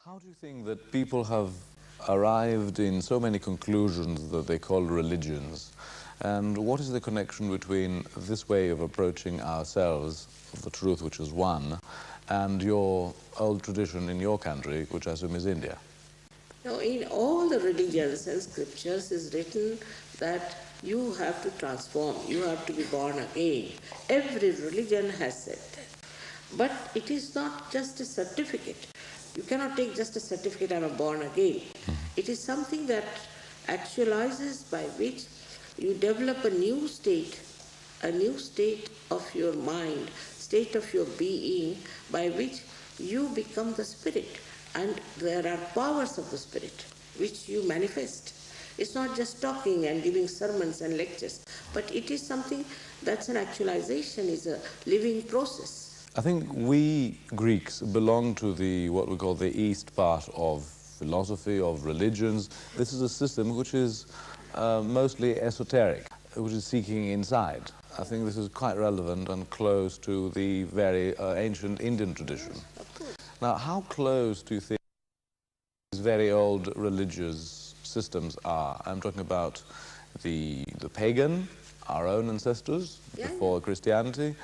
How do you think that people have arrived in so many conclusions that they call religions? And what is the connection between this way of approaching ourselves, of the truth which is one, and your old tradition in your country, which I assume is India? Now, in all the religions and scriptures is written that you have to transform, you have to be born again. Every religion has said that. But it is not just a certificate. You cannot take just a certificate, I am born again. It is something that actualizes by which you develop a new state of your mind, state of your being, by which you become the spirit. And there are powers of the spirit which you manifest. It's not just talking and giving sermons and lectures, but it is something that's an actualization, is a living process. I think we Greeks belong to what we call the east part of philosophy, of religions. This is a system which is mostly esoteric, which is seeking inside. I think this is quite relevant and close to the very ancient Indian tradition. Now, how close do you think these very old religious systems are? I'm talking about the pagan, our own ancestors, before Christianity,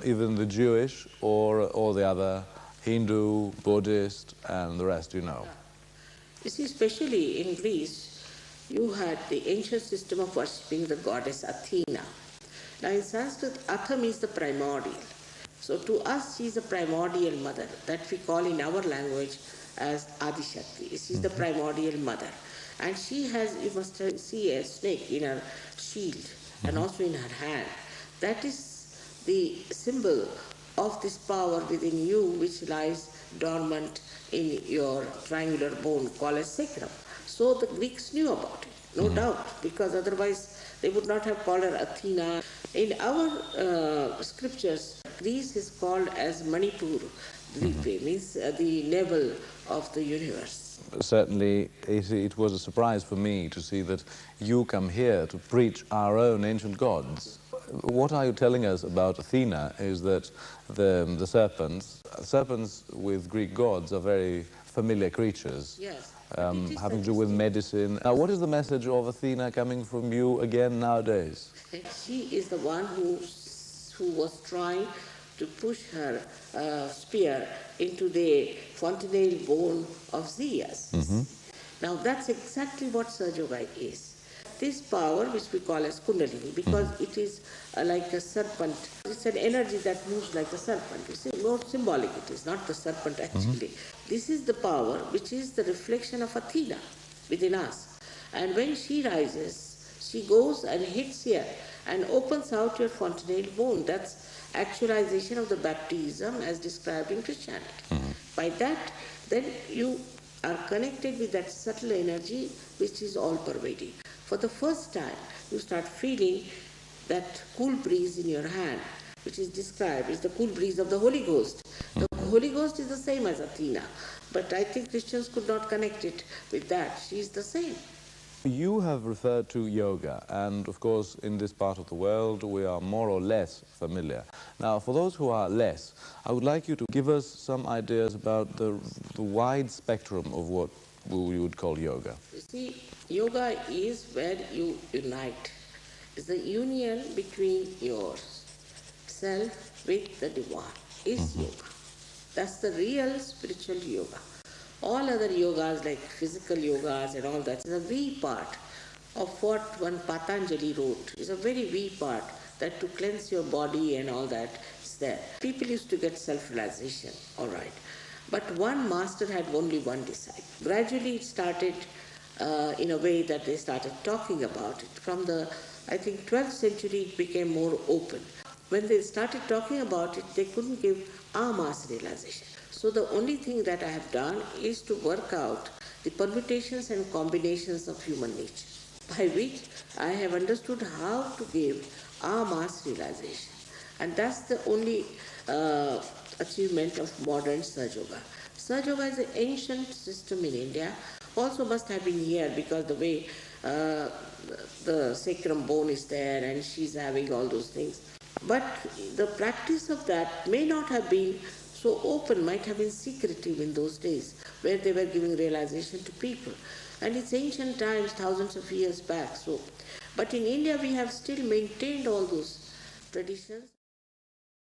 even the Jewish or the other Hindu, Buddhist, and the rest, you know. You see, especially in Greece, you had the ancient system of worshipping the goddess Athena. Now in Sanskrit, Atha means the primordial. So to us, she is the primordial mother, that we call in our language as Adishakti. She is the primordial mother. And she has, you must see a snake in her shield and also in her hand. That is the symbol of this power within you which lies dormant in your triangular bone called as sacrum. So the Greeks knew about it, no doubt, because otherwise they would not have called her Athena. In our scriptures, Greece is called as Manipur, means the navel of the universe. Certainly, it was a surprise for me to see that you come here to preach our own ancient gods. What are you telling us about Athena is that the serpents with Greek gods are very familiar creatures, Yes, having to do with medicine. Now, what is the message of Athena coming from you again nowadays? She is the one who was trying to push her spear into the fontanelle bone of Zeus. Now that's exactly what Sahaja Yoga is. This power, which we call as Kundalini, because it is like a serpent. It's an energy that moves like a serpent. You see, more symbolic it is, not the serpent actually. This is the power which is the reflection of Athena within us. And when she rises, she goes and hits here and opens out your fontanelle bone. That's actualization of the baptism as described in Christianity. By that, then you are connected with that subtle energy which is all pervading. For the first time, you start feeling that cool breeze in your hand, which is described as the cool breeze of the Holy Ghost. The Holy Ghost is the same as Athena, but I think Christians could not connect it with that. She is the same. You have referred to yoga, and of course in this part of the world we are more or less familiar. Now, for those who are less, I would like you to give us some ideas about the wide spectrum of what we would call yoga. You see, yoga is where you unite. It's the union between yourself with the divine is yoga. That's the real spiritual yoga. All other yogas like physical yogas and all that is a wee part of what one Patanjali wrote. It's a very wee part that to cleanse your body and all that is there. People used to get self-realization, all right. But one master had only one disciple. Gradually it started in a way that they started talking about it. From the, I think, 12th century it became more open. When they started talking about it, they couldn't give a mass realization. So the only thing that I have done is to work out the permutations and combinations of human nature, by which I have understood how to give a mass realization. And that's the only achievement of modern Sahaja Yoga. Sahaja Yoga is an ancient system in India, also must have been here because the way the sacrum bone is there and she's having all those things. But the practice of that may not have been so open, might have been secretive in those days, where they were giving realization to people. And it's ancient times, thousands of years back. So, but in India, we have still maintained all those traditions.